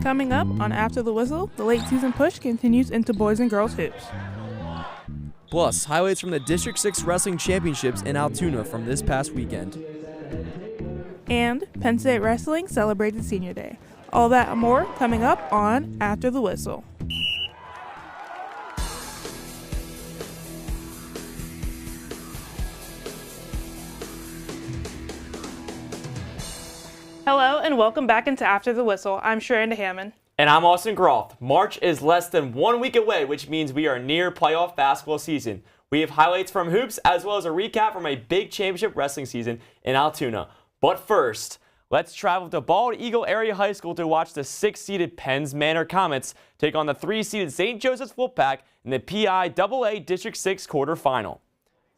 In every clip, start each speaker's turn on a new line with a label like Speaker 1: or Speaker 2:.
Speaker 1: Coming up on After the Whistle, the late season push continues into boys and girls hoops.
Speaker 2: Plus, highlights from the District 6 Wrestling Championships in Altoona from this past weekend.
Speaker 1: And Penn State Wrestling celebrated Senior Day. All that and more coming up on After the Whistle. Hello and welcome back into After the Whistle. I'm Sharanda Hammond.
Speaker 3: And I'm Austin Groff. March is less than 1 week away, which means we are near playoff basketball season. We have highlights from hoops as well as a recap from a big championship wrestling season in Altoona. But first, let's travel to Bald Eagle Area High School to watch the 6-seeded Penns Manor Comets take on the 3-seeded St. Joseph's Wolfpack in the PIAA District 6 quarterfinal.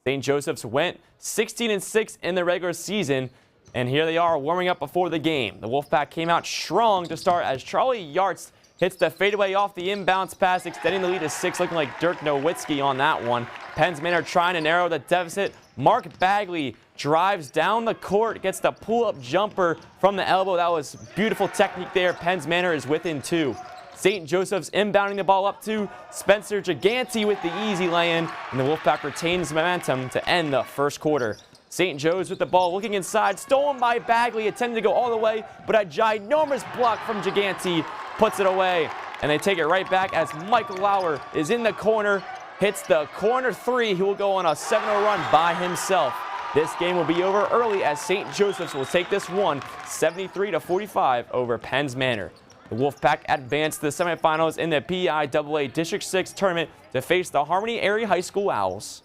Speaker 3: St. Joseph's went 16-6 in the regular season, and here they are warming up before the game. The Wolfpack came out strong to start as Charlie Yartz hits the fadeaway off the inbounds pass, extending the lead to 6, looking like Dirk Nowitzki on that one. Penns Manor trying to narrow the deficit. Mark Bagley drives down the court, gets the pull-up jumper from the elbow. That was beautiful technique there. Penns Manor is within 2. St. Joseph's inbounding the ball up to Spencer Gigante with the easy lay-in, and the Wolfpack retains momentum to end the first quarter. St. Joe's with the ball, looking inside, stolen by Bagley, attempting to go all the way, but a ginormous block from Gigante puts it away, and they take it right back as Michael Lauer is in the corner, hits the corner 3. He will go on a 7-0 run by himself. This game will be over early as St. Joseph's will take this one 73-45 over Penns Manor. The Wolfpack advanced to the semifinals in the PIAA District 6 tournament to face the Harmony Area High School Owls.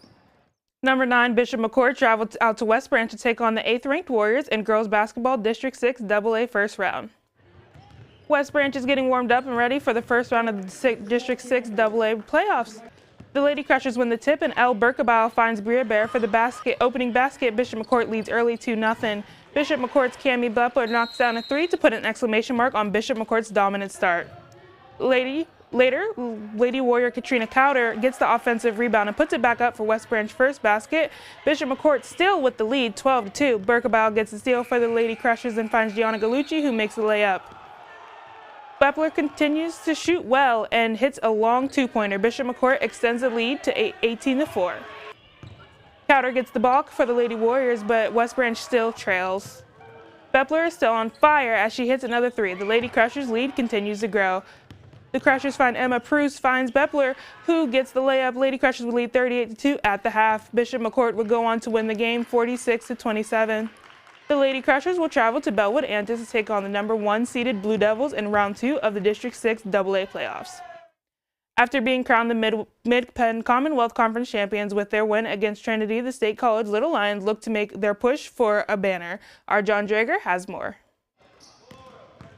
Speaker 1: Number 9, Bishop McCourt traveled out to West Branch to take on the 8th-ranked Warriors in girls basketball District 6 AA first round. West Branch is getting warmed up and ready for the first round of the District 6 AA playoffs. The Lady Crushers win the tip, and El Berkabile finds Bria Bear for the opening basket. Bishop McCourt leads early 2-0. Bishop McCourt's Cami Blepler knocks down a 3 to put an exclamation mark on Bishop McCourt's dominant start. Later, Lady Warrior Katrina Cowder gets the offensive rebound and puts it back up for West Branch first basket. Bishop McCourt still with the lead, 12-2. Berkabile gets the steal for the Lady Crushers and finds Gianna Gallucci, who makes the layup. Blepler continues to shoot well and hits a long two-pointer. Bishop McCourt extends the lead to 18-4. Cowder gets the ball for the Lady Warriors, but West Branch still trails. Blepler is still on fire as she hits another 3. The Lady Crushers' lead continues to grow. The Crushers find Emma Pruse finds Blepler, who gets the layup. Lady Crushers would lead 38-2 at the half. Bishop McCourt would go on to win the game 46-27. The Lady Crushers will travel to Bellwood Antis to take on the number 1 seeded Blue Devils in round 2 of the District 6 AA playoffs. After being crowned the Mid-Penn Commonwealth Conference champions with their win against Trinity, the State College Little Lions look to make their push for a banner. Our John Drager has more.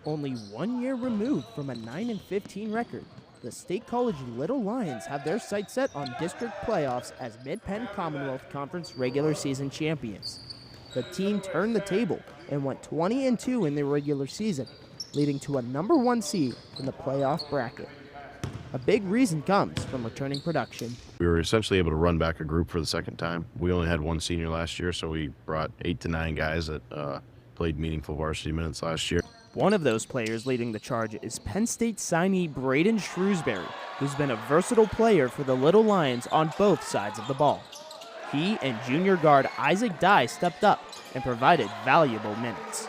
Speaker 4: Only 1 year removed from a 9-15 record, the State College Little Lions have their sights set on district playoffs as Mid-Penn Commonwealth Conference regular season champions. The team turned the table and went 20-2 in the regular season, leading to a number 1 seed in the playoff bracket. A big reason comes from returning production.
Speaker 5: We were essentially able to run back a group for the second time. We only had 1 senior last year, so we brought 8 to 9 guys that played meaningful varsity minutes last year.
Speaker 4: One of those players leading the charge is Penn State signee Braden Shrewsbury, who's been a versatile player for the Little Lions on both sides of the ball. He and junior guard Isaac Dye stepped up and provided valuable minutes.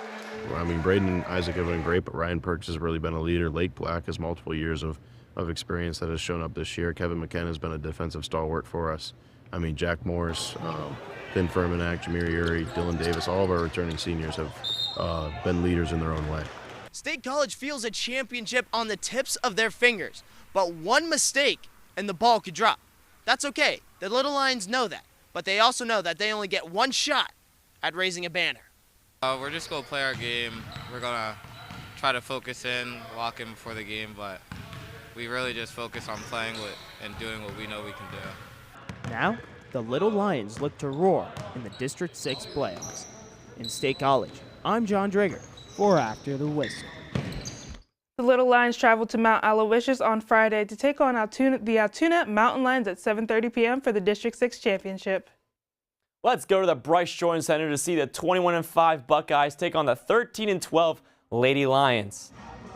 Speaker 5: I mean, Braden and Isaac have been great, but Ryan Perks has really been a leader. Lake Black has multiple years of experience that has shown up this year. Kevin McKenna has been a defensive stalwart for us. I mean, Jack Morris, Finn Furmanak, Jameer Uri, Dylan Davis, all of our returning seniors have been leaders in their own way.
Speaker 6: State College feels a championship on the tips of their fingers, but one mistake and the ball could drop. That's okay. The Little Lions know that, but they also know that they only get 1 shot at raising a banner.
Speaker 7: We're just going to play our game. We're going to try to focus in, lock in before the game, but we really just focus on playing and doing what we know we can do.
Speaker 4: Now, the Little Lions look to roar in the District 6 playoffs. In State College, I'm John Drager for After the Whistle.
Speaker 1: The Little Lions traveled to Mount Aloysius on Friday to take on the Altoona Mountain Lions at 7:30 p.m. for the District 6 championship.
Speaker 3: Let's go to the Bryce Jordan Center to see the 21-5 Buckeyes take on the 13-12 Lady Lions.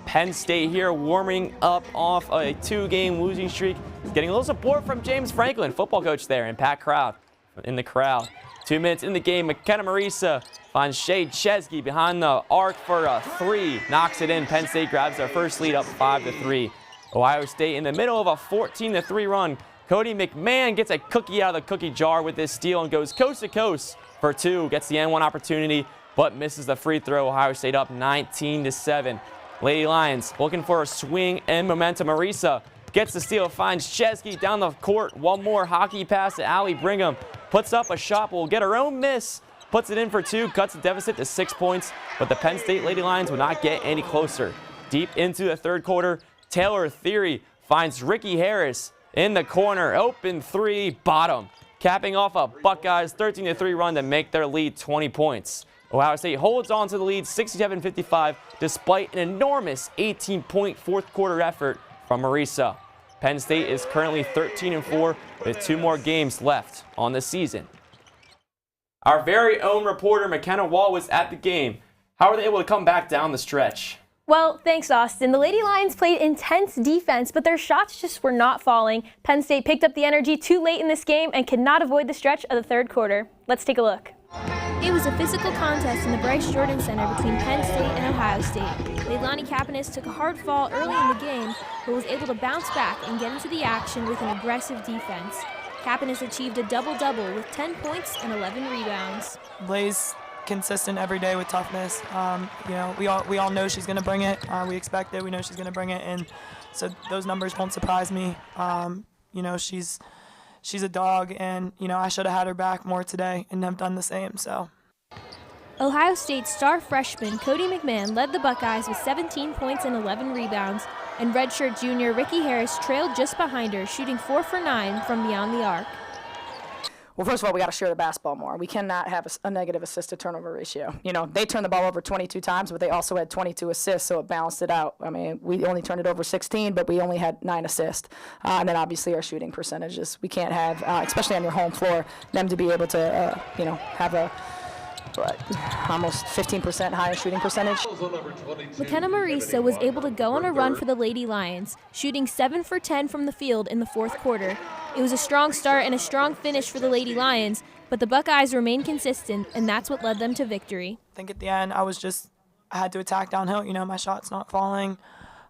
Speaker 3: Penn State here warming up off a 2-game losing streak. Getting a little support from James Franklin, football coach there, and Pat Crowd in the crowd. 2 minutes in the game, McKenna Marisa finds Shay Chesky behind the arc for a 3. Knocks it in. Penn State grabs their first lead up 5-3. Ohio State in the middle of a 14-3 run. Cody McMahon gets a cookie out of the cookie jar with this steal and goes coast to coast for 2. Gets the N1 opportunity, but misses the free throw. Ohio State up 19-7. Lady Lions looking for a swing and momentum. Marisa gets the steal, finds Chesky down the court. One more hockey pass to Allie Brigham. Puts up a shot, will get her own miss. Puts it in for 2, cuts the deficit to 6 points, but the Penn State Lady Lions will not get any closer. Deep into the third quarter, Taylor Theory finds Ricky Harris in the corner. Open 3, bottom. Capping off a Buckeyes 13-3 run to make their lead 20 points. Ohio State holds on to the lead 67-55 despite an enormous 18-point fourth quarter effort from Marisa. Penn State is currently 13-4 with 2 more games left on the season. Our very own reporter McKenna Wall was at the game. How were they able to come back down the stretch?
Speaker 8: Well, thanks, Austin. The Lady Lions played intense defense, but their shots just were not falling. Penn State picked up the energy too late in this game and could not avoid the stretch of the third quarter. Let's take a look. It was a physical contest in the Bryce Jordan Center between Penn State and Ohio State. Leilani Kapanis took a hard fall early in the game, but was able to bounce back and get into the action with an aggressive defense. Kapanis achieved a double-double with 10 points and 11 rebounds.
Speaker 9: Blaze consistent every day with toughness. We all know she's going to bring it. We expect it. We know she's going to bring it, and so those numbers won't surprise me. She's a dog, and I should have had her back more today and have done the same. So.
Speaker 8: Ohio State star freshman Cody McMahon led the Buckeyes with 17 points and 11 rebounds, and redshirt junior Ricky Harris trailed just behind her, shooting 4 for 9 from beyond the arc.
Speaker 10: Well, first of all, we got to share the basketball more. We cannot have a negative assist-to-turnover ratio. They turned the ball over 22 times, but they also had 22 assists, so it balanced it out. I mean, we only turned it over 16, but we only had 9 assists. And then obviously our shooting percentages. We can't have, especially on your home floor, them to be able to, have a almost 15% higher shooting percentage.
Speaker 8: McKenna Marisa was able to go on a run for the Lady Lions, shooting 7 for 10 from the field in the fourth quarter. It was a strong start and a strong finish for the Lady Lions, but the Buckeyes remained consistent, and that's what led them to victory.
Speaker 9: I think at the end, I had to attack downhill. My shot's not falling,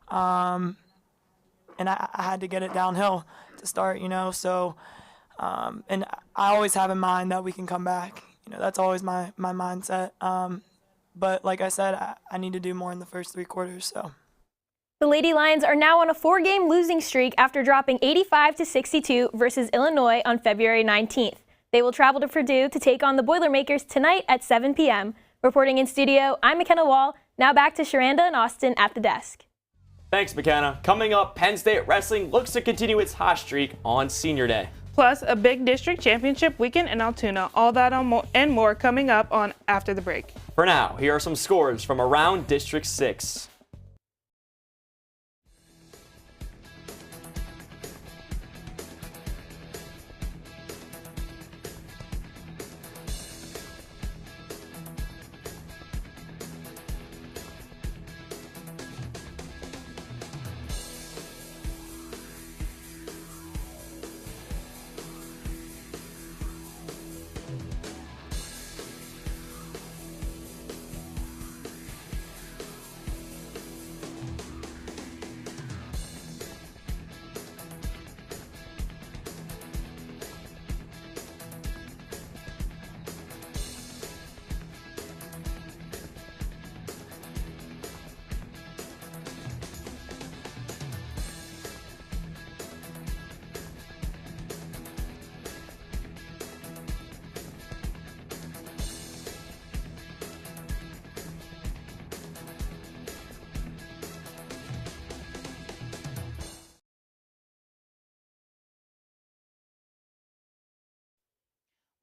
Speaker 9: and I had to get it downhill to start. So, and I always have in mind that we can come back. That's always my mindset. But like I said, I need to do more in the first 3 quarters. So.
Speaker 8: The Lady Lions are now on a 4-game losing streak after dropping 85-62 versus Illinois on February 19th. They will travel to Purdue to take on the Boilermakers tonight at 7 p.m. Reporting in studio, I'm McKenna Wall. Now back to Sharanda and Austin at the desk.
Speaker 3: Thanks, McKenna. Coming up, Penn State Wrestling looks to continue its hot streak on Senior Day.
Speaker 1: Plus, a big district championship weekend in Altoona. All that and more coming up on after the break.
Speaker 3: For now, here are some scores from around District 6.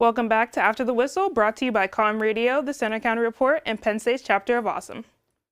Speaker 1: Welcome back to After the Whistle, brought to you by Calm Radio, the Center County Report, and Penn State's chapter of Awesome.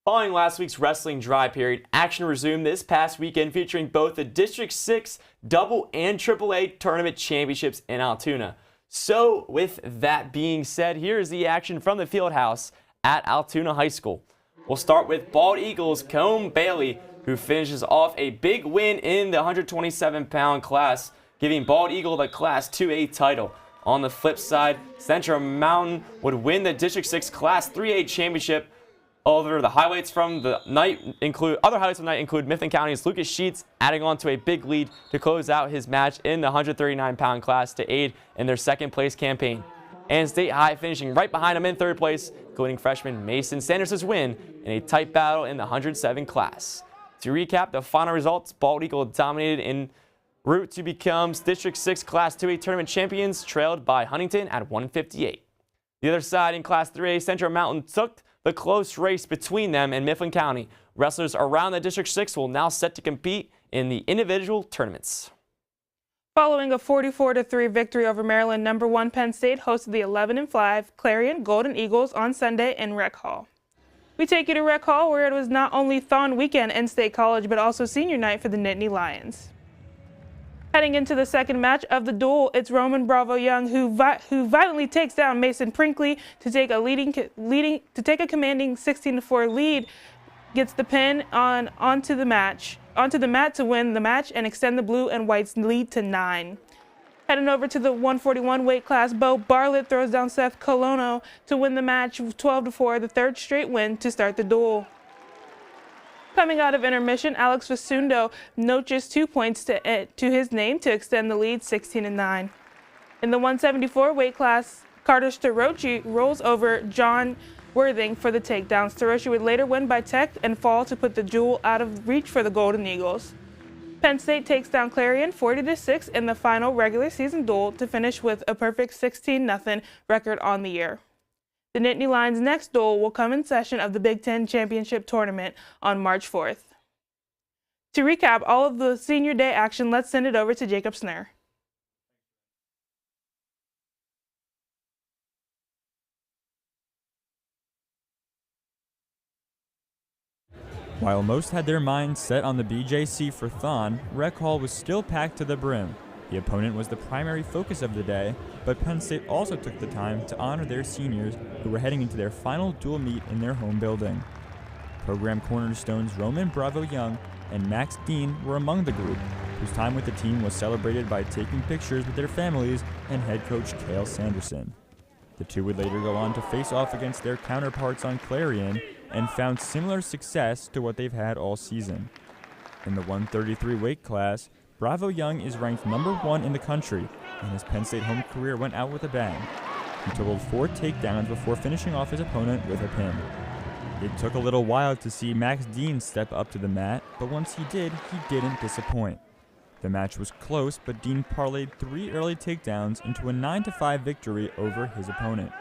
Speaker 3: Following last week's wrestling dry period, action resumed this past weekend featuring both the District 6 Double and AAA Tournament Championships in Altoona. So with that being said, here's the action from the Fieldhouse at Altoona High School. We'll start with Bald Eagles' Cone Bailey, who finishes off a big win in the 127-pound class, giving Bald Eagle the Class 2A title. On the flip side, Central Mountain would win the District 6 Class 3A championship. Other highlights from the night include Mifflin County's Lucas Sheets adding on to a big lead to close out his match in the 139-pound class to aid in their second-place campaign. And State High finishing right behind him in third place, including freshman Mason Sanders' win in a tight battle in the 107 class. To recap the final results, Bald Eagle dominated en route to become District 6 Class 2A tournament champions, trailed by Huntington at 158. The other side in Class 3A, Central Mountain took the close race between them and Mifflin County. Wrestlers around the District 6 will now set to compete in the individual tournaments.
Speaker 1: Following a 44-3 victory over Maryland, number 1 Penn State hosted the 11-5 Clarion Golden Eagles on Sunday in Rec Hall. We take you to Rec Hall, where it was not only Thon weekend in State College, but also senior night for the Nittany Lions. Heading into the second match of the duel, it's Roman Bravo Young who violently takes down Mason Prinkley to take a commanding 16-4 lead, gets the pin onto the mat to win the match and extend the blue and white's lead to 9. Heading over to the 141 weight class, Bo Bartlett throws down Seth Colono to win the match 12-4, the third straight win to start the duel. Coming out of intermission, Alex Fasundo notches 2 points to his name to extend the lead 16-9. In the 174 weight class, Carter Starochi rolls over John Worthing for the takedown. Starochi would later win by tech and fall to put the duel out of reach for the Golden Eagles. Penn State takes down Clarion 40-6 in the final regular season duel to finish with a perfect 16-0 record on the year. The Nittany Lions' next duel will come in session of the Big Ten Championship Tournament on March 4th. To recap all of the senior day action, let's send it over to Jacob Snare.
Speaker 11: While most had their minds set on the BJC for Thon, Rec Hall was still packed to the brim. The opponent was the primary focus of the day, but Penn State also took the time to honor their seniors who were heading into their final dual meet in their home building. Program cornerstones Roman Bravo Young and Max Dean were among the group, whose time with the team was celebrated by taking pictures with their families and head coach Cale Sanderson. The two would later go on to face off against their counterparts on Clarion and found similar success to what they've had all season. In the 133 weight class, Bravo Young is ranked number 1 in the country, and his Penn State home career went out with a bang. He totaled 4 takedowns before finishing off his opponent with a pin. It took a little while to see Max Dean step up to the mat, but once he did, he didn't disappoint. The match was close, but Dean parlayed 3 early takedowns into a 9-5 victory over his opponent.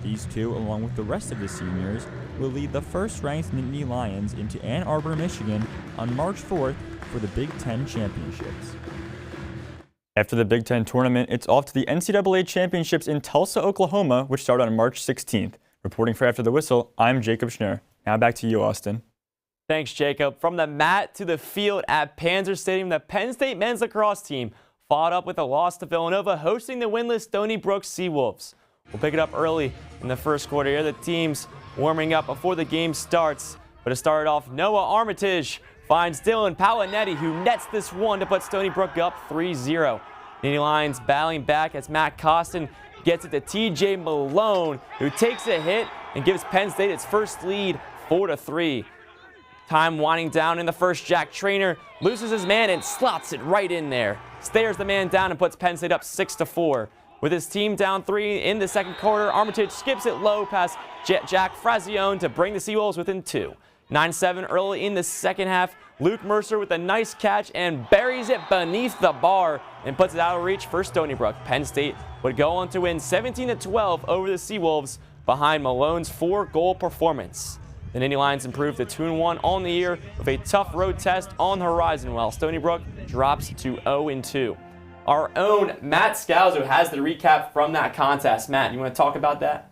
Speaker 11: These two, along with the rest of the seniors, will lead the first-ranked Nittany Lions into Ann Arbor, Michigan on March 4th for the Big Ten Championships.
Speaker 12: After the Big Ten tournament, it's off to the NCAA Championships in Tulsa, Oklahoma, which start on March 16th. Reporting for After the Whistle, I'm Jacob Schnurr. Now back to you, Austin.
Speaker 3: Thanks, Jacob. From the mat to the field at Panzer Stadium, the Penn State men's lacrosse team followed up with a loss to Villanova, hosting the winless Stony Brook Seawolves. We'll pick it up early in the first quarter here. The team's warming up before the game starts. But to start it off, Noah Armitage finds Dylan Palanetti, who nets this one to put Stony Brook up 3-0. Nittany Lions battling back as Matt Costin gets it to TJ Malone, who takes a hit and gives Penn State its first lead 4-3. Time winding down in the first, Jack Trainer loses his man and slots it right in there. Stares the man down and puts Penn State up 6-4. With his team down 3 in the second quarter, Armitage skips it low past Jack Frazione to bring the Seawolves within 2. 9-7 early in the second half. Luke Mercer with a nice catch and buries it beneath the bar and puts it out of reach for Stony Brook. Penn State would go on to win 17-12 over the Seawolves behind Malone's 4-goal performance. The Nittany Lions improved to 2-1 on the year with a tough road test on the horizon, while Stony Brook drops to 0-2. Our own Matt Scalzo has the recap from that contest. Matt, you want to talk about that?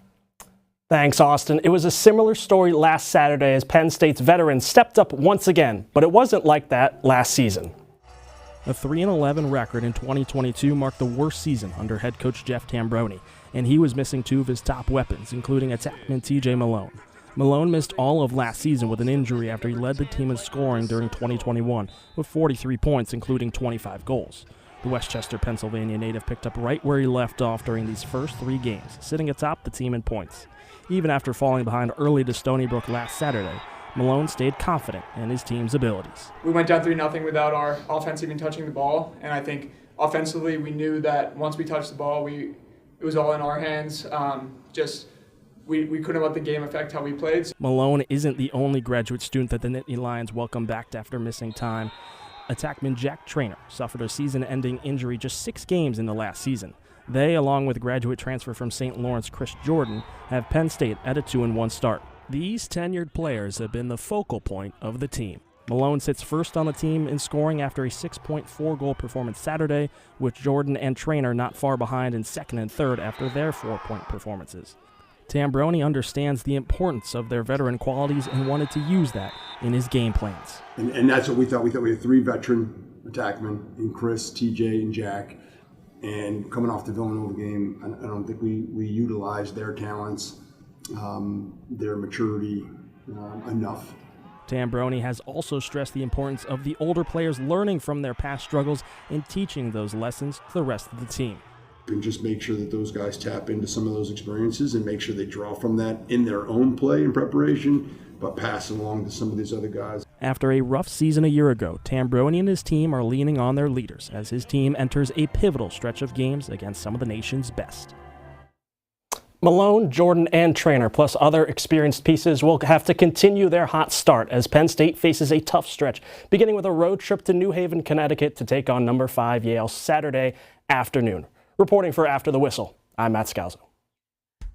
Speaker 13: Thanks, Austin. It was a similar story last Saturday as Penn State's veterans stepped up once again, but it wasn't like that last season. A 3-11 record in 2022 marked the worst season under head coach Jeff Tambroni, and he was missing 2 of his top weapons, including attackman TJ Malone. Malone missed all of last season with an injury after he led the team in scoring during 2021 with 43 points, including 25 goals. The Westchester, Pennsylvania native picked up right where he left off during these first 3 games, sitting atop the team in points. Even after falling behind early to Stony Brook last Saturday, Malone stayed confident in his team's abilities.
Speaker 14: We went down 3-0 without our offense even touching the ball, and I think offensively we knew that once we touched the ball, it was all in our hands. We couldn't let the game affect how we played.
Speaker 13: Malone isn't the only graduate student that the Nittany Lions welcome back after missing time. Attackman Jack Traynor suffered a season-ending injury just 6 games in the last season. They, along with graduate transfer from St. Lawrence Chris Jordan, have Penn State at a 2-1 start. These tenured players have been the focal point of the team. Malone sits first on the team in scoring after a 6.4-goal performance Saturday, with Jordan and Traynor not far behind in second and third after their 4-point performances. Tambroni understands the importance of their veteran qualities and wanted to use that in his game plans.
Speaker 15: And that's what we thought. We thought we had 3 veteran attackmen in Chris, TJ, and Jack. And coming off the Villanova game, I don't think we utilized their talents, their maturity enough.
Speaker 13: Tambroni has also stressed the importance of the older players learning from their past struggles and teaching those lessons to the rest of the team.
Speaker 15: And just make sure that those guys tap into some of those experiences and make sure they draw from that in their own play and preparation, but pass along to some of these other guys.
Speaker 13: After a rough season a year ago, Tambroni and his team are leaning on their leaders as his team enters a pivotal stretch of games against some of the nation's best. Malone, Jordan, and Traynor, plus other experienced pieces, will have to continue their hot start as Penn State faces a tough stretch, beginning with a road trip to New Haven, Connecticut to take on number 5 Yale Saturday afternoon. Reporting for After the Whistle, I'm Matt Scalzo.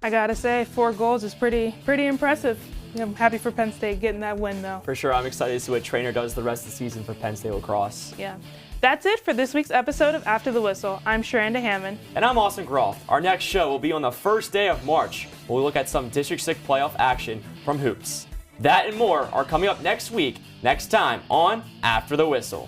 Speaker 1: I gotta say, 4 goals is pretty impressive. I'm happy for Penn State getting that win, though.
Speaker 3: For sure, I'm excited to see what Traynor does the rest of the season for Penn State lacrosse.
Speaker 1: Yeah. That's it for this week's episode of After the Whistle. I'm Sharanda Hammond.
Speaker 3: And I'm Austin Groff. Our next show will be on the first day of March, where we look at some District 6 playoff action from hoops. That and more are coming up next week, next time on After the Whistle.